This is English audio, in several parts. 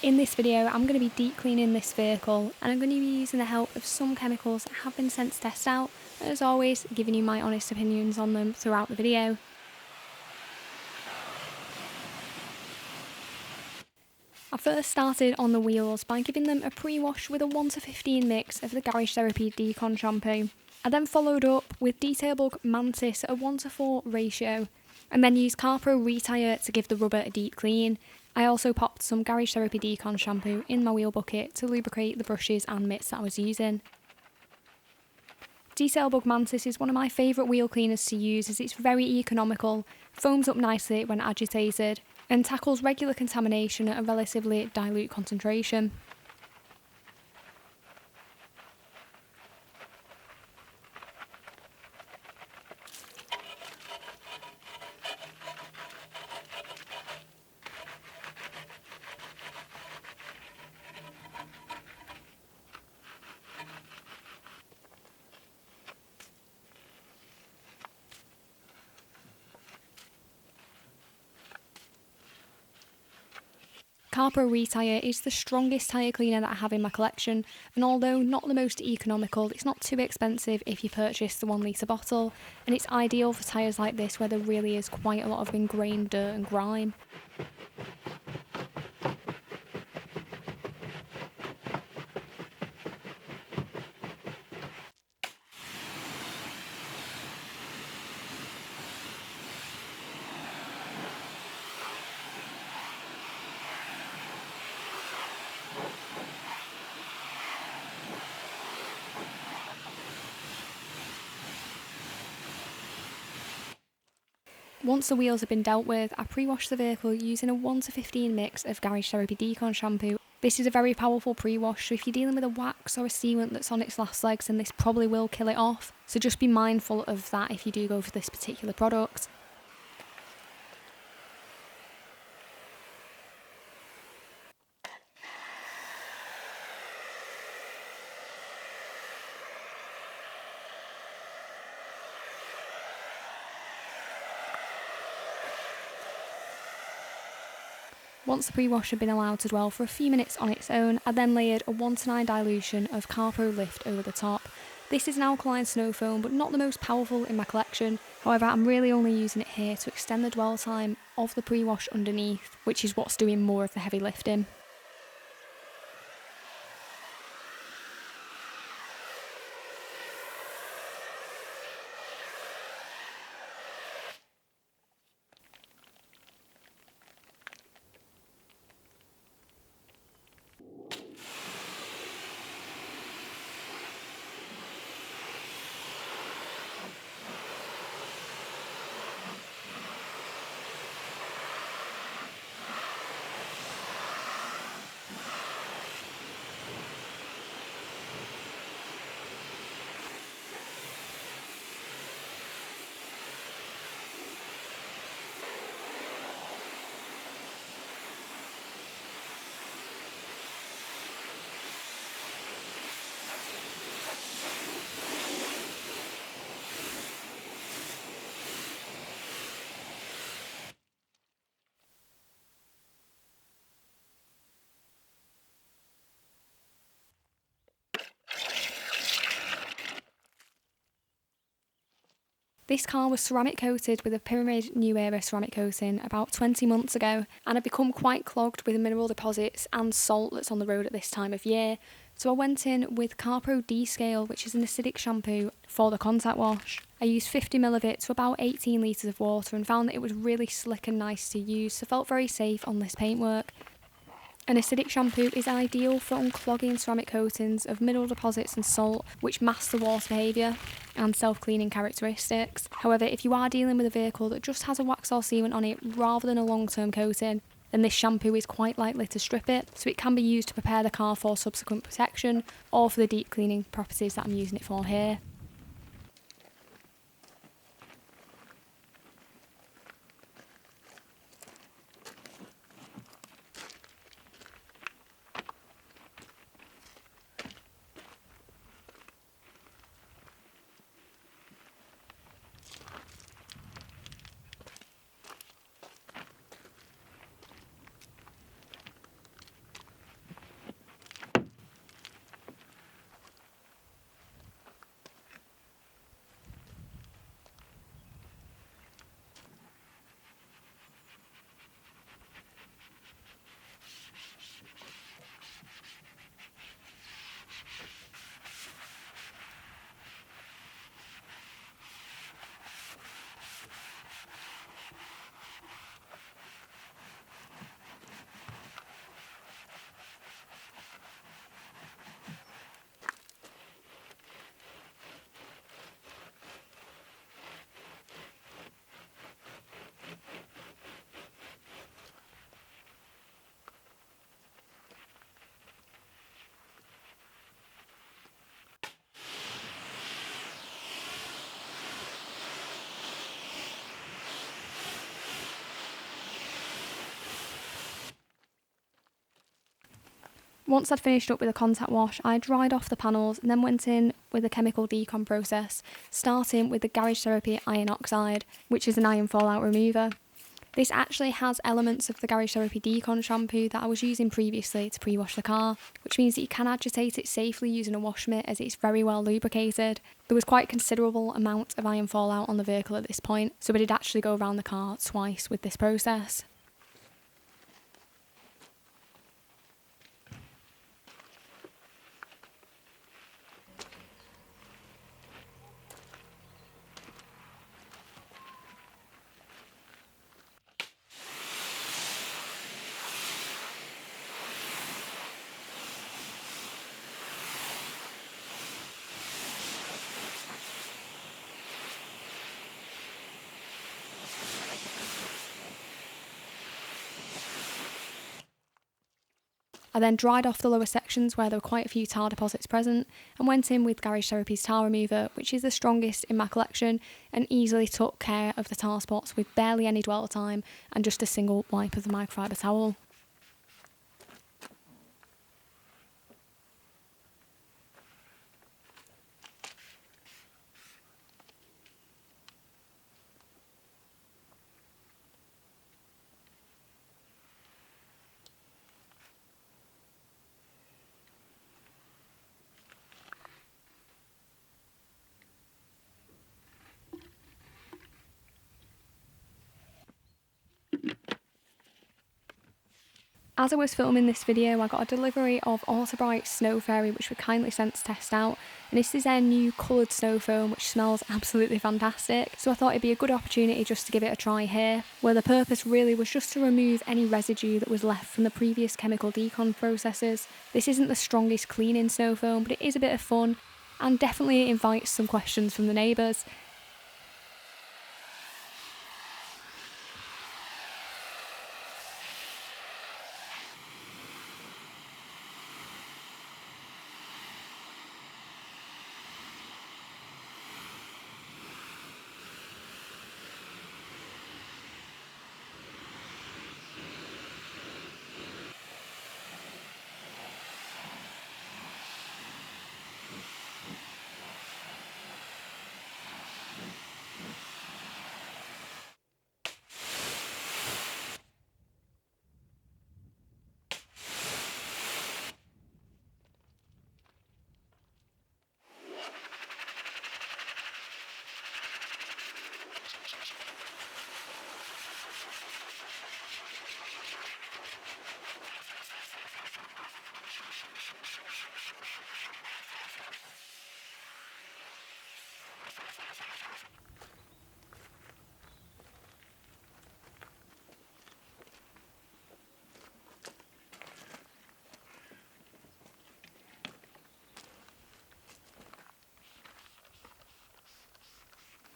In this video, I'm going to be deep cleaning this vehicle and I'm going to be using the help of some chemicals that have been sent to test out, and as always, giving you my honest opinions on them throughout the video. I first started on the wheels by giving them a pre-wash with a 1:15 mix of the Garage Therapy Decon shampoo. I then followed up with Detail Bug Mantis at a 1:4 ratio, and then used Carpro Retire to give the rubber a deep clean. I also popped some Garage Therapy Decon shampoo in my wheel bucket to lubricate the brushes and mitts that I was using. Detail Bug Mantis is one of my favourite wheel cleaners to use as it's very economical, foams up nicely when agitated, and tackles regular contamination at a relatively dilute concentration. Carpro Retire is the strongest tyre cleaner that I have in my collection, and although not the most economical, it's not too expensive if you purchase the 1 litre bottle, and it's ideal for tyres like this where there really is quite a lot of ingrained dirt and grime. Once the wheels have been dealt with, I pre-wash the vehicle using a 1:15 mix of Garage Therapy Decon shampoo. This is a very powerful pre-wash, so if you're dealing with a wax or a sealant that's on its last legs, then this probably will kill it off. So just be mindful of that if you do go for this particular product. Once the pre-wash had been allowed to dwell for a few minutes on its own, I then layered a 1:9 dilution of Carpro Lift over the top. This is an alkaline snow foam, but not the most powerful in my collection. However, I'm really only using it here to extend the dwell time of the pre-wash underneath, which is what's doing more of the heavy lifting. This car was ceramic coated with a Pyramid New Era ceramic coating about 20 months ago, and had become quite clogged with mineral deposits and salt that's on the road at this time of year. So I went in with Carpro D-Scale, which is an acidic shampoo for the contact wash. I used 50ml of it to about 18 litres of water and found that it was really slick and nice to use, so felt very safe on this paintwork. An acidic shampoo is ideal for unclogging ceramic coatings of mineral deposits and salt, which mask the water behaviour and self-cleaning characteristics. However, if you are dealing with a vehicle that just has a wax or sealant on it rather than a long-term coating, then this shampoo is quite likely to strip it, so it can be used to prepare the car for subsequent protection or for the deep cleaning properties that I'm using it for here. Once I'd finished up with a contact wash, I dried off the panels and then went in with a chemical decon process, starting with the Garage Therapy Iron Oxide, which is an iron fallout remover. This actually has elements of the Garage Therapy Decon shampoo that I was using previously to pre-wash the car, which means that you can agitate it safely using a wash mitt as it's very well lubricated. There was quite a considerable amount of iron fallout on the vehicle at this point, so I did actually go around the car twice with this process. I then dried off the lower sections where there were quite a few tar deposits present and went in with Garage Therapy's tar remover, which is the strongest in my collection and easily took care of the tar spots with barely any dwell time and just a single wipe of the microfiber towel. As I was filming this video, I got a delivery of Autobrite Snow Fairy, which we kindly sent to test out, and this is their new coloured snow foam, which smells absolutely fantastic, so I thought it'd be a good opportunity just to give it a try here, where the purpose really was just to remove any residue that was left from the previous chemical decon processes. This isn't the strongest cleaning snow foam, but it is a bit of fun, and definitely invites some questions from the neighbours.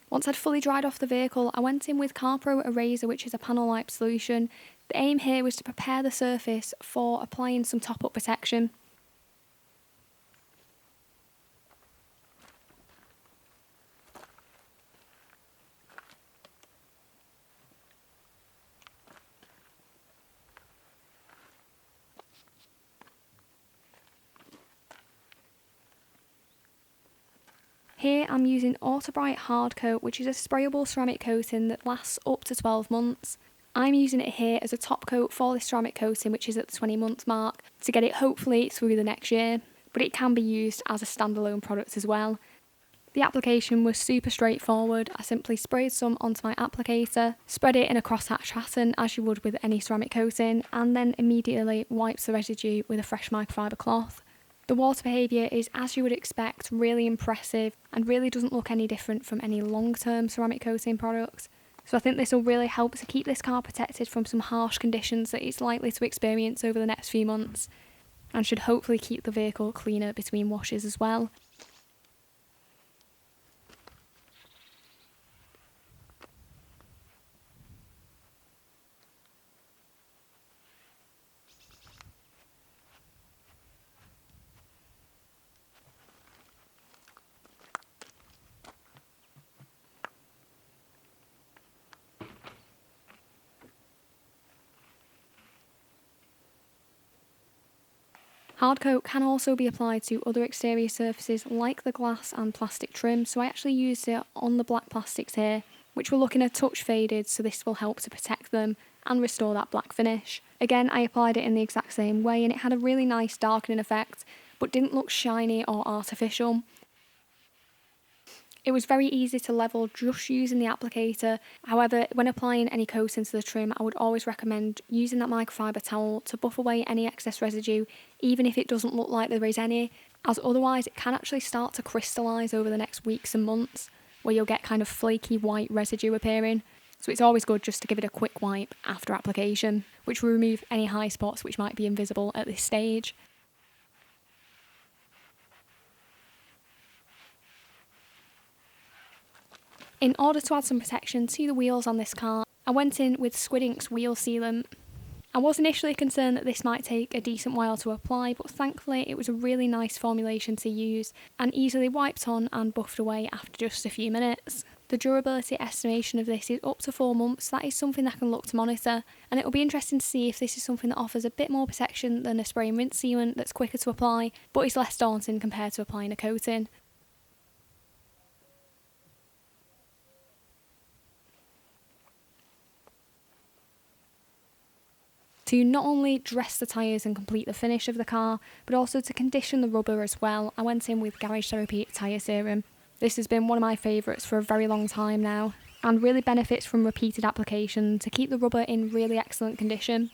Once I'd fully dried off the vehicle, I went in with CarPro Eraser, which is a panel-like solution. The aim here was to prepare the surface for applying some top-up protection. Here I'm using Autobrite Hard Coat, which is a sprayable ceramic coating that lasts up to 12 months. I'm using it here as a top coat for this ceramic coating, which is at the 20-month mark, to get it hopefully through the next year, but it can be used as a standalone product as well. The application was super straightforward. I simply sprayed some onto my applicator, spread it in a crosshatch pattern as you would with any ceramic coating, and then immediately wiped the residue with a fresh microfiber cloth. The water behaviour is, as you would expect, really impressive and really doesn't look any different from any long-term ceramic coating products. So I think this will really help to keep this car protected from some harsh conditions that it's likely to experience over the next few months, and should hopefully keep the vehicle cleaner between washes as well. Hardcoat can also be applied to other exterior surfaces like the glass and plastic trim, so I actually used it on the black plastics here, which were looking a touch faded, so this will help to protect them and restore that black finish. Again, I applied it in the exact same way and it had a really nice darkening effect, but didn't look shiny or artificial. It was very easy to level just using the applicator. However, when applying any coating to the trim, I would always recommend using that microfiber towel to buff away any excess residue, even if it doesn't look like there is any, as otherwise it can actually start to crystallise over the next weeks and months, where you'll get kind of flaky white residue appearing. So it's always good just to give it a quick wipe after application, which will remove any high spots which might be invisible at this stage. In order to add some protection to the wheels on this car, I went in with Squid Ink's wheel sealant. I was initially concerned that this might take a decent while to apply, but thankfully it was a really nice formulation to use and easily wiped on and buffed away after just a few minutes. The durability estimation of this is up to 4 months, so that is something that I can look to monitor, and it will be interesting to see if this is something that offers a bit more protection than a spray and rinse sealant that's quicker to apply, but is less daunting compared to applying a coating. To not only dress the tyres and complete the finish of the car, but also to condition the rubber as well, I went in with Garage Therapy Tyre Serum. This has been one of my favourites for a very long time now, and really benefits from repeated application to keep the rubber in really excellent condition.